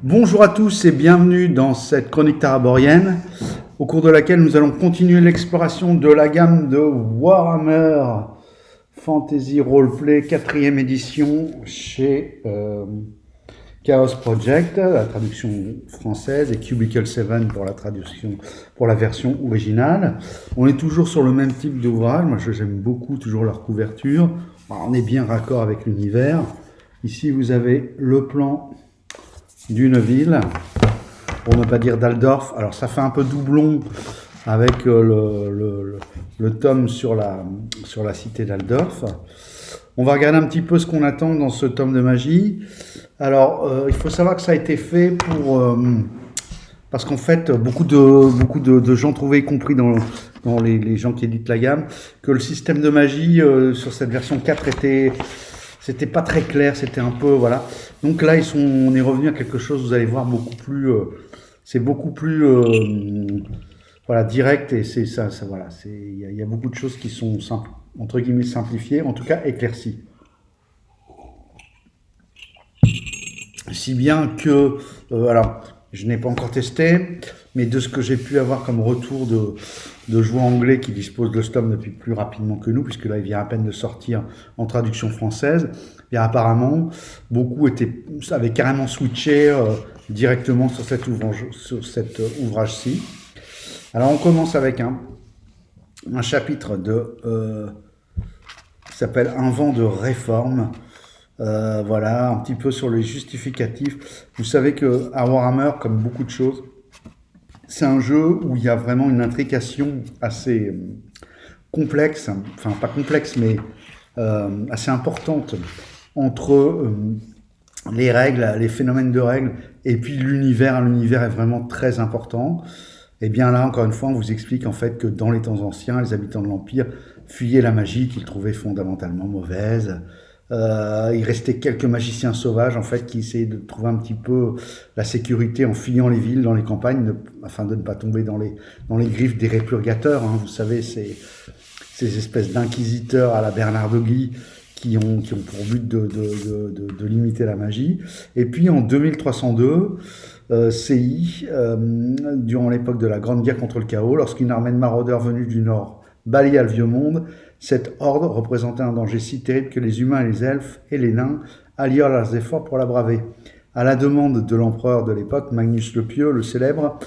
Bonjour à tous et bienvenue dans cette chronique taraborienne, au cours de laquelle nous allons continuer l'exploration de la gamme de Warhammer Fantasy Roleplay 4e édition chez Chaos Project, la traduction française, et Cubicle 7 pour la traduction, pour la version originale. On est toujours sur le même type d'ouvrage. Moi, j'aime beaucoup toujours leur couverture. On est bien raccord avec l'univers. Ici, vous avez le plan d'une ville, pour ne pas dire d'Aldorf. Alors, ça fait un peu doublon avec le tome sur la cité d'Aldorf. On va regarder un petit peu ce qu'on attend dans ce tome de magie. Alors, il faut savoir que ça a été fait pour... parce qu'en fait, beaucoup de gens trouvaient, y compris dans les gens qui éditent la gamme, que le système de magie sur cette version 4 c'était pas très clair, c'était un peu... Voilà. Donc là, on est revenu à quelque chose, vous allez voir, beaucoup plus... c'est beaucoup plus... voilà, direct, et c'est ça voilà. Il y a beaucoup de choses qui sont, entre guillemets, simplifiées, en tout cas éclaircies. Si bien que, alors, je n'ai pas encore testé, mais de ce que j'ai pu avoir comme retour de joueurs anglais qui disposent de ce tome depuis plus rapidement que nous, puisque là, il vient à peine de sortir en traduction française, et apparemment, beaucoup avaient carrément switché directement sur cet ouvrage-ci. Alors, on commence avec un chapitre qui s'appelle « Un vent de réforme ». Voilà, un petit peu sur les justificatifs. Vous savez que à Warhammer, comme beaucoup de choses, c'est un jeu où il y a vraiment une intrication assez complexe, enfin pas complexe, mais assez importante entre les règles, les phénomènes de règles, et puis l'univers. L'univers est vraiment très important. Et bien là, encore une fois, on vous explique en fait que dans les temps anciens, les habitants de l'Empire fuyaient la magie qu'ils trouvaient fondamentalement mauvaise. Il restait quelques magiciens sauvages en fait qui essayaient de trouver un petit peu la sécurité en fuyant les villes, dans les campagnes, afin de ne pas tomber dans les griffes des répurgateurs. Hein. Vous savez, ces espèces d'inquisiteurs à la Bernard Guy qui ont pour but de limiter la magie. Et puis en 2302, CI, durant l'époque de la Grande Guerre contre le Chaos, lorsqu'une armée de maraudeurs venus du Nord balaya le Vieux Monde, cette horde représentait un danger si terrible que les humains et les elfes et les nains allièrent leurs efforts pour la braver. À la demande de l'empereur de l'époque, Magnus le Pieux, le célèbre,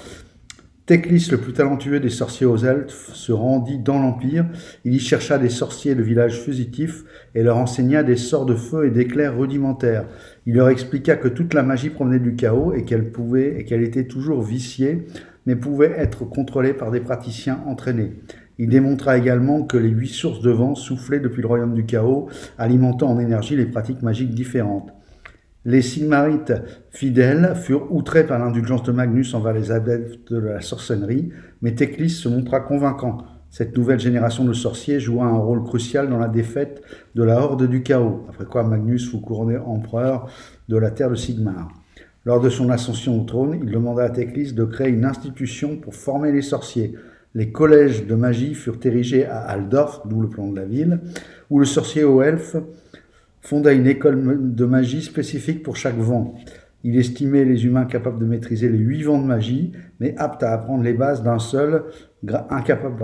Teclis, le plus talentueux des sorciers aux elfes, se rendit dans l'Empire. Il y chercha des sorciers de villages fugitifs et leur enseigna des sorts de feu et d'éclairs rudimentaires. Il leur expliqua que toute la magie provenait du chaos et qu'elle était toujours viciée, mais pouvait être contrôlée par des praticiens entraînés. Il démontra également que les 8 sources de vent soufflaient depuis le royaume du chaos, alimentant en énergie les pratiques magiques différentes. Les Sigmarites fidèles furent outrés par l'indulgence de Magnus envers les adeptes de la sorcellerie, mais Teclis se montra convaincant. Cette nouvelle génération de sorciers joua un rôle crucial dans la défaite de la horde du chaos, après quoi Magnus fut couronné empereur de la terre de Sigmar. Lors de son ascension au trône, il demanda à Teclis de créer une institution pour former les sorciers. Les collèges de magie furent érigés à Aldorf, d'où le plan de la ville, où le sorcier ou elfe fonda une école de magie spécifique pour chaque vent. Il estimait les humains capables de maîtriser les 8 vents de magie, mais aptes à apprendre les bases d'un seul, incapables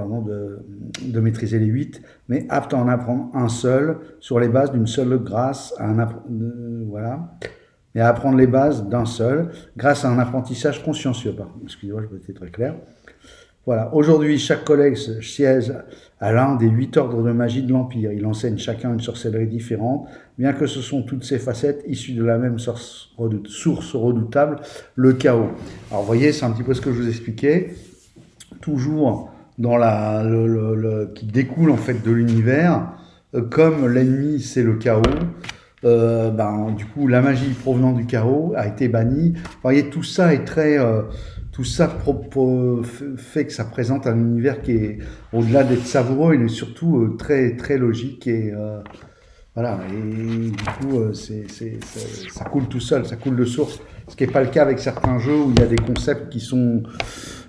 de maîtriser les 8, mais aptes à en apprendre un seul, sur les bases d'une seule grâce à voilà. Et à apprendre les bases d'un seul, grâce à un apprentissage consciencieux. Excusez-moi, je peux être très clair. Voilà. Aujourd'hui, chaque collègue siège à l'un des 8 ordres de magie de l'Empire. Il enseigne chacun une sorcellerie différente, bien que ce sont toutes ces facettes issues de la même source redoutable, le chaos. Alors, vous voyez, c'est un petit peu ce que je vous expliquais. Toujours dans qui découle en fait de l'univers, comme l'ennemi c'est le chaos. Du coup, la magie provenant du chaos a été bannie. Vous voyez, tout ça est très... tout ça fait que ça présente un univers qui est, au-delà d'être savoureux, il est surtout très, très logique et voilà. Et du coup, ça coule tout seul, ça coule de source. Ce qui n'est pas le cas avec certains jeux où il y a des concepts qui sont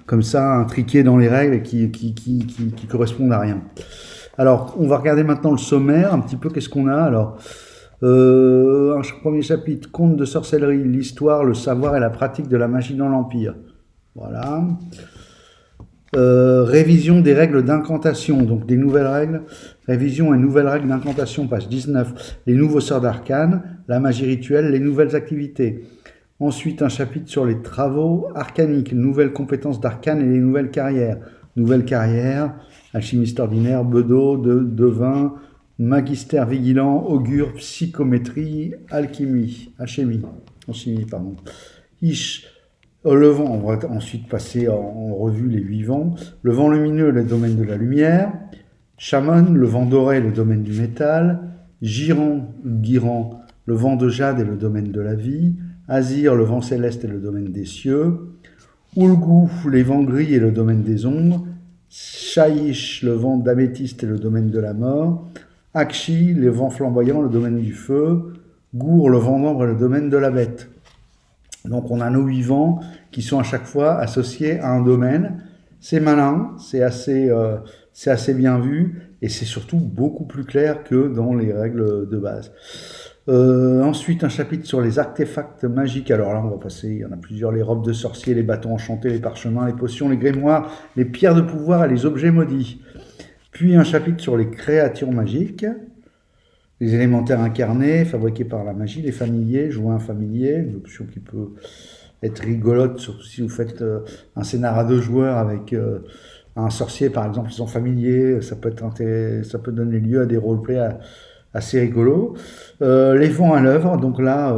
comme ça, intriqués dans les règles et qui correspondent à rien. Alors, on va regarder maintenant le sommaire, un petit peu qu'est-ce qu'on a. Alors, Un premier chapitre, conte de sorcellerie, l'histoire, le savoir et la pratique de la magie dans l'Empire. Voilà. Révision des règles d'incantation, donc des nouvelles règles. Révision et nouvelles règles d'incantation, page 19. Les nouveaux sorts d'arcane, la magie rituelle, les nouvelles activités. Ensuite, un chapitre sur les travaux arcaniques, nouvelles compétences d'arcane et les nouvelles carrières. Nouvelles carrières, alchimiste ordinaire, bedeau, devin, magister vigilant, augure, psychométrie, alchimie, pardon. Le vent, on va ensuite passer en revue les 8 vents. Le vent lumineux, le domaine de la lumière. Shaman, le vent doré, le domaine du métal. Giran, le vent de jade est le domaine de la vie. Azir, le vent céleste est le domaine des cieux. Ulgu, les vents gris est le domaine des ombres. Shaish, le vent d'améthyste est le domaine de la mort. Akshi, les vents flamboyants, le domaine du feu. Gour, le vent d'ambre est le domaine de la bête. Donc on a nos 8 vents qui sont à chaque fois associés à un domaine. C'est malin, c'est assez bien vu et c'est surtout beaucoup plus clair que dans les règles de base. Ensuite, un chapitre sur les artefacts magiques. Alors là, on va passer, il y en a plusieurs, les robes de sorciers, les bâtons enchantés, les parchemins, les potions, les grimoires, les pierres de pouvoir et les objets maudits. Puis un chapitre sur les créatures magiques, les élémentaires incarnés, fabriqués par la magie, les familiers, jouer un familier, une option qui peut être rigolote, surtout si vous faites un scénario à 2 joueurs avec un sorcier, par exemple, ils sont familiers, ça peut donner lieu à des roleplays assez rigolos. Les vents à l'œuvre, donc là,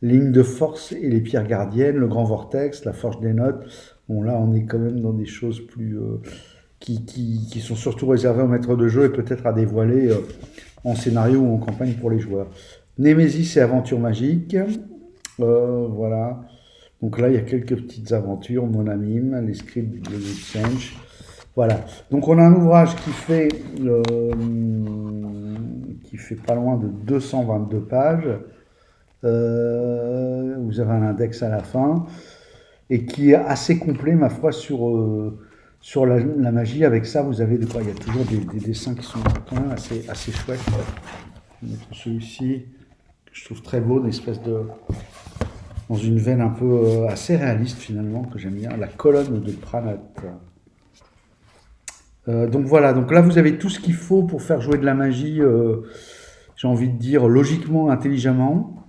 ligne de force et les pierres gardiennes, le grand vortex, la forge des notes. Bon, là, on est quand même dans des choses plus qui sont surtout réservées aux maîtres de jeu et peut-être à dévoiler en scénario ou en campagne pour les joueurs. Némésis et aventures magiques. Voilà. Donc là, il y a quelques petites aventures, Monamim, les scripts de Change. Voilà. Donc on a un ouvrage qui fait pas loin de 222 pages. Vous avez un index à la fin et qui est assez complet, ma foi, sur la magie. Avec ça, vous avez de quoi. Il y a toujours des dessins qui sont quand même assez chouettes. Je vais mettre celui-ci que je trouve très beau, dans une veine un peu assez réaliste finalement, que j'aime bien, la colonne de Pranat. Donc voilà, donc là vous avez tout ce qu'il faut pour faire jouer de la magie, j'ai envie de dire logiquement, intelligemment.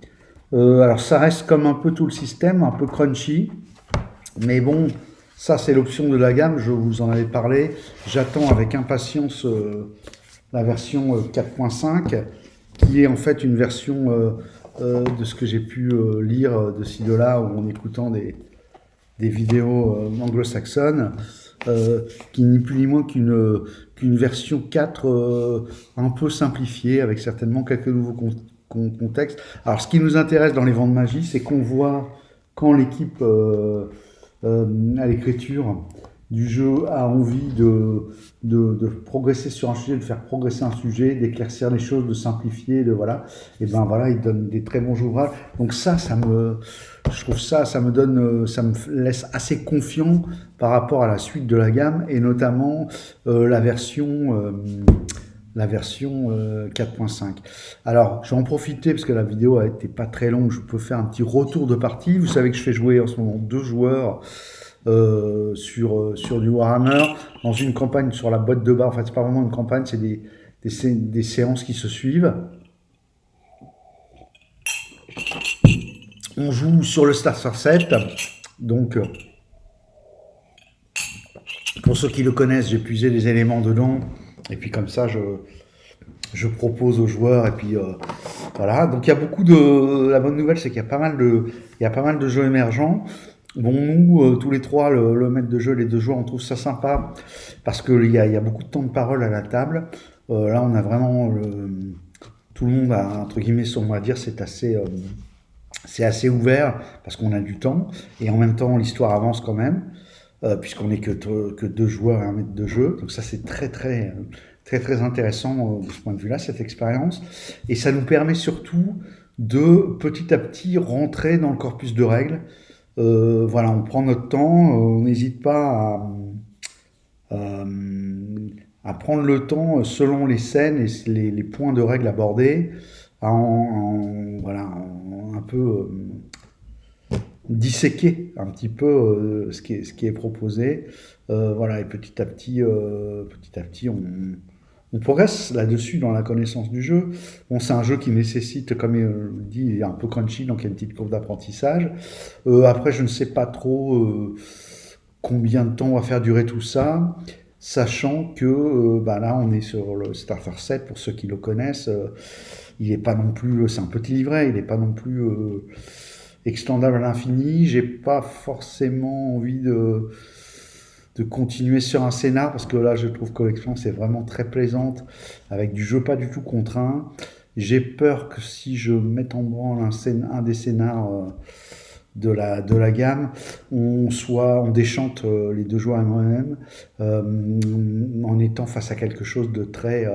Alors ça reste comme un peu tout le système, un peu crunchy, mais bon, ça c'est l'option de la gamme, je vous en avais parlé. J'attends avec impatience la version 4.5, qui est en fait une version de ce que j'ai pu lire de ci de là, ou en écoutant des vidéos anglo-saxonnes, qui n'est plus ni moins qu'une version 4 un peu simplifiée, avec certainement quelques nouveaux contextes. Alors ce qui nous intéresse dans les vents de magie, c'est qu'on voit quand l'équipe à l'écriture du jeu a envie de progresser sur un sujet, de faire progresser un sujet, d'éclaircir les choses, de simplifier, et ben voilà, il donne des très bons ouvrages. Donc ça me laisse assez confiant par rapport à la suite de la gamme, et notamment la version 4.5. Alors, je vais en profiter parce que la vidéo a été pas très longue, je peux faire un petit retour de partie. Vous savez que je fais jouer en ce moment 2 joueurs sur du Warhammer, dans une campagne sur la boîte de bas. En fait, c'est pas vraiment une campagne, c'est des séances qui se suivent. On joue sur le Starter 7, donc pour ceux qui le connaissent, j'ai puisé les éléments dedans, et puis comme ça, je propose aux joueurs, et puis voilà. Donc il y a beaucoup de... La bonne nouvelle, c'est qu'il y a pas mal de jeux émergents. Bon, nous, tous les trois, le maître de jeu, les 2 joueurs, on trouve ça sympa, parce qu'il y a beaucoup de temps de parole à la table. Là, on a vraiment... tout le monde a, entre guillemets, son mot à dire, c'est assez ouvert, parce qu'on a du temps, et en même temps, l'histoire avance quand même, puisqu'on n'est que 2 joueurs et un maître de jeu. Donc ça, c'est très, très, très, très intéressant de ce point de vue-là, cette expérience. Et ça nous permet surtout de, petit à petit, rentrer dans le corpus de règles. Voilà, on prend notre temps, on n'hésite pas à prendre le temps selon les scènes et les points de règles abordés, voilà, un peu disséquer un petit peu ce qui est proposé. Voilà, et petit à petit, on progresse là-dessus dans la connaissance du jeu. Bon, c'est un jeu qui nécessite, comme il le dit, il est un peu crunchy, donc il y a une petite courbe d'apprentissage. Après, je ne sais pas trop combien de temps on va faire durer tout ça, sachant que bah là, on est sur le Starter Set, pour ceux qui le connaissent. Il n'est pas non plus, c'est un petit livret, il n'est pas non plus extendable à l'infini. J'ai pas forcément envie de continuer sur un scénar, parce que là je trouve que l'expérience est vraiment très plaisante, avec du jeu pas du tout contraint. J'ai peur que si je mette en branle un des scénars de la gamme, on déchante les deux joueurs et moi-même, en étant face à quelque chose de très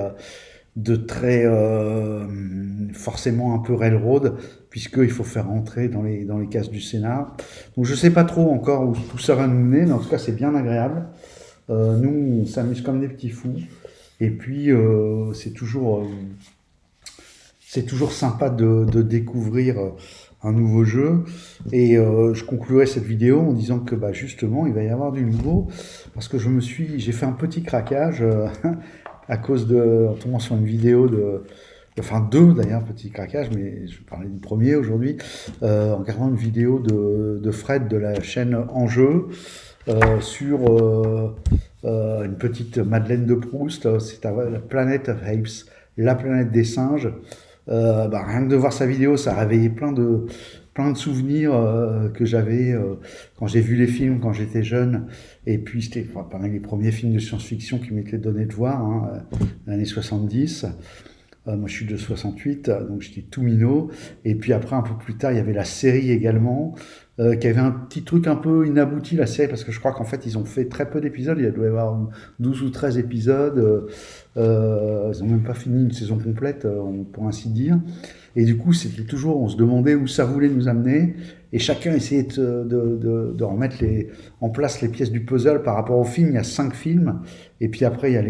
forcément un peu railroad, puisqu'il faut faire rentrer dans les cases du scénar. Donc je ne sais pas trop encore où tout ça va nous mener, mais en tout cas c'est bien agréable. Nous, on s'amuse comme des petits fous. Et puis c'est toujours sympa de découvrir un nouveau jeu. Et je conclurai cette vidéo en disant que bah, justement il va y avoir du nouveau, parce que j'ai fait un petit craquage à cause en tombant sur une vidéo enfin deux d'ailleurs, petits craquages, mais je parlais du premier aujourd'hui, en regardant une vidéo de Fred de la chaîne Enjeu sur une petite Madeleine de Proust. C'est la Planet of Apes, la planète des singes. Bah, rien que de voir sa vidéo, ça a réveillé plein de souvenirs que j'avais quand j'ai vu les films quand j'étais jeune. Et puis c'était parmi les premiers films de science-fiction qui m'étaient donnés de voir, hein, l'année 70. Moi je suis de 68, donc j'étais tout minot. Et puis après, un peu plus tard, il y avait la série également, qui avait un petit truc un peu inabouti, la série, parce que je crois qu'en fait ils ont fait très peu d'épisodes. Il doit y avoir 12 ou 13 épisodes. Ils n'ont même pas fini une saison complète, pour ainsi dire. Et du coup, c'était toujours, on se demandait où ça voulait nous amener, et chacun essayait de remettre en place les pièces du puzzle par rapport au film. Il y a 5 films, et puis après il y a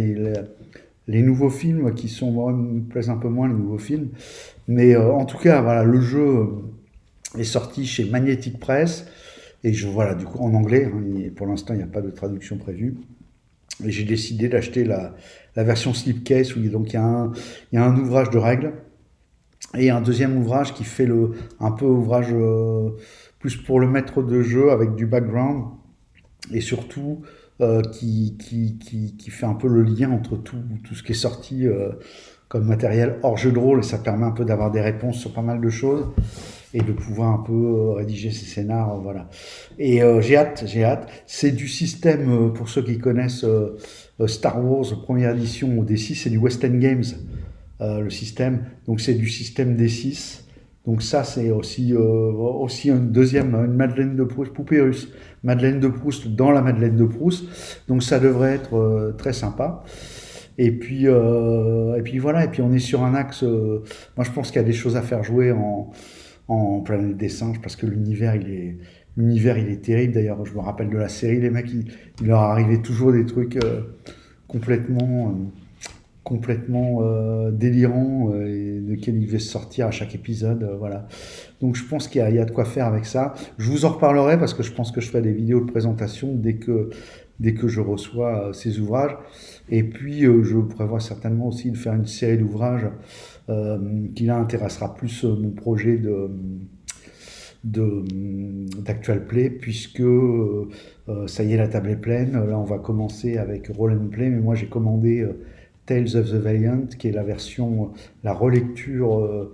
les nouveaux films qui moi, me plaisent un peu moins, les nouveaux films. Mais en tout cas, voilà, le jeu est sorti chez Magnetic Press, et voilà, du coup en anglais, hein, pour l'instant il n'y a pas de traduction prévue. Et j'ai décidé d'acheter la version slipcase, où donc il y a un ouvrage de règles, et un deuxième ouvrage qui fait un peu ouvrage plus pour le maître de jeu, avec du background, et surtout qui fait un peu le lien entre tout ce qui est sorti comme matériel hors jeu de rôle, et ça permet un peu d'avoir des réponses sur pas mal de choses, et de pouvoir un peu rédiger ces scénars, voilà. Et j'ai hâte. C'est du système, pour ceux qui connaissent Star Wars première édition au D6, c'est du West End Games, le système. Donc c'est du système D6. Donc ça, c'est aussi une Madeleine de Proust, poupée russe, Madeleine de Proust dans la Madeleine de Proust. Donc ça devrait être très sympa. Et puis voilà. Et puis on est sur un axe. Moi, je pense qu'il y a des choses à faire jouer en Planète des Singes, parce que l'univers il est terrible. D'ailleurs, je me rappelle de la série, les mecs, il leur arrivait toujours des trucs complètement délirants, et desquels ils devaient sortir à chaque épisode, voilà. Donc je pense qu'il y a de quoi faire avec ça. Je vous en reparlerai, parce que je pense que je ferai des vidéos de présentation dès que je reçois ces ouvrages. Et puis je prévois certainement aussi de faire une série d'ouvrages qui là intéressera plus mon projet d'Actual Play, puisque ça y est, la table est pleine. Là on va commencer avec Roll and Play, mais moi j'ai commandé Tales of the Valiant, qui est la relecture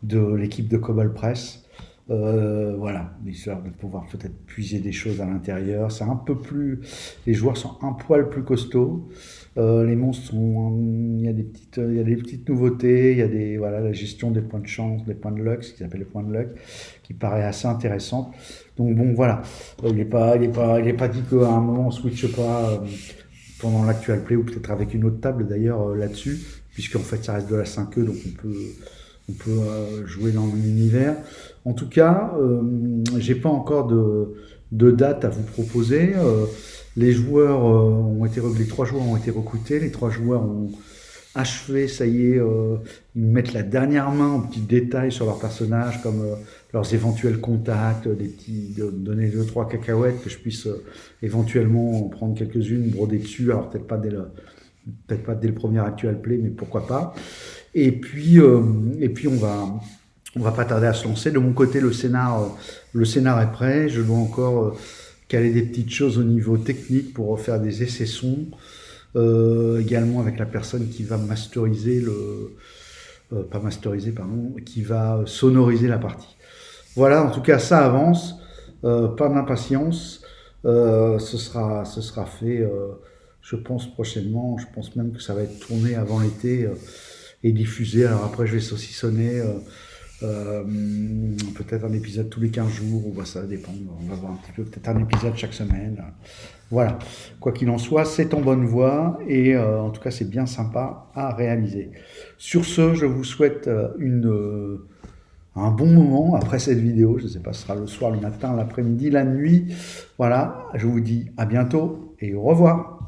de l'équipe de Cobalt Press. Voilà, l'histoire de pouvoir peut-être puiser des choses à l'intérieur. C'est un peu plus, les joueurs sont un poil plus costauds. Les monstres il y a des petites nouveautés. Il y a la gestion des points de chance, des points de luck, ce qu'ils appellent les points de luck, qui paraît assez intéressante. Donc bon, voilà, il n'est pas dit qu'à un moment on switche pas pendant l'Actual Play, ou peut-être avec une autre table d'ailleurs là-dessus, puisqu'en fait ça reste de la 5e, donc on peut jouer dans l'univers. En tout cas, j'ai pas encore de date à vous proposer. Les 3 joueurs ont été recrutés, les 3 joueurs achevé, ça y est, ils mettent la dernière main aux petits détails sur leurs personnages, comme leurs éventuels contacts, donner deux, trois cacahuètes, que je puisse éventuellement en prendre quelques-unes, broder dessus, alors peut-être pas dès le premier actual play, mais pourquoi pas. Et puis on va pas tarder à se lancer. De mon côté, le scénar est prêt. Je dois encore caler des petites choses au niveau technique pour faire des essais sons. Également avec la personne qui va masteriser pas masteriser, pardon, qui va sonoriser la partie. Voilà, en tout cas, ça avance. Pas d'impatience. Ce sera fait, je pense, prochainement. Je pense même que ça va être tourné avant l'été et diffusé. Alors après, je vais saucissonner peut-être un épisode tous les 15 jours, ou ça dépend. On va voir un petit peu, peut-être un épisode chaque semaine. Voilà. Quoi qu'il en soit, c'est en bonne voie et en tout cas, c'est bien sympa à réaliser. Sur ce, je vous souhaite un bon moment après cette vidéo. Je ne sais pas, ce sera le soir, le matin, l'après-midi, la nuit. Voilà, je vous dis à bientôt et au revoir.